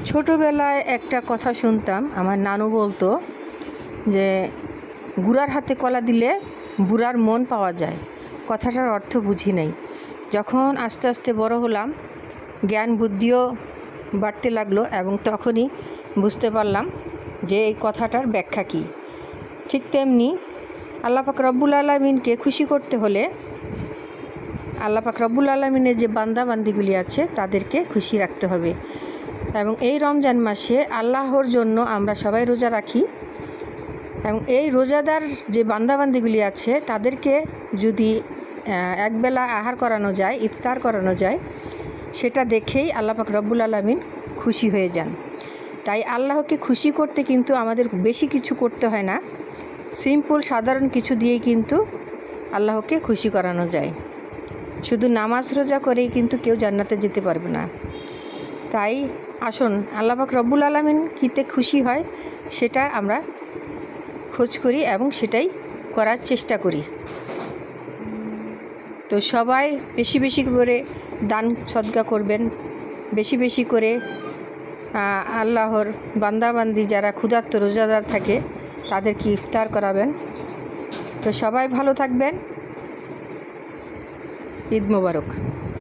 ছোটোবেলায় একটা কথা শুনতাম, আমার নানু বলতো যে গুড়ার হাতে কলা দিলে বুড়ার মন পাওয়া যায়। কথাটার অর্থ বুঝি নাই। যখন আস্তে আস্তে বড় হলাম, জ্ঞান বুদ্ধিও বাড়তে লাগলো এবং তখনই বুঝতে পারলাম যে এই কথাটার ব্যাখ্যা কী। ঠিক তেমনি আল্লাহ পাক রব্বুল আলামিনকে খুশি করতে হলে আল্লাহ পাক রব্বুল আলামিনের যে বান্দাবান্দিগুলি আছে তাদেরকে খুশি রাখতে হবে। এবং এই রমজান মাসে আল্লাহর জন্য আমরা সবাই রোজা রাখি এবং এই রোজাদার যে বান্দাবান্দিগুলি আছে তাদেরকে যদি একবেলা আহার করানো যায়, ইফতার করানো যায়, সেটা দেখেই আল্লাহ পাক রব্বুল আলামিন খুশি হয়ে যান। তাই আল্লাহকে খুশি করতে কিন্তু আমাদের বেশি কিছু করতে হয় না, সিম্পল সাধারণ কিছু দিয়েই কিন্তু আল্লাহকে খুশি করানো যায়। শুধু নামাজ রোজা করেই কিন্তু কেউ জান্নাতে যেতে পারবে না। তাই আসুন আল্লাহ পাক রব্বুল আলামিন কিতে খুশি হয় সেটা আমরা খোঁজ করি এবং সেটাই করার চেষ্টা করি। তো সবাই বেশি বেশি করে দান সদকা করবেন, বেশি বেশি করে আল্লাহর বান্দাবান্দি যারা ক্ষুধার্ত রোজাদার থাকে তাদেরকে ইফতার করাবেন। তো সবাই ভালো থাকবেন। ঈদ মোবারক।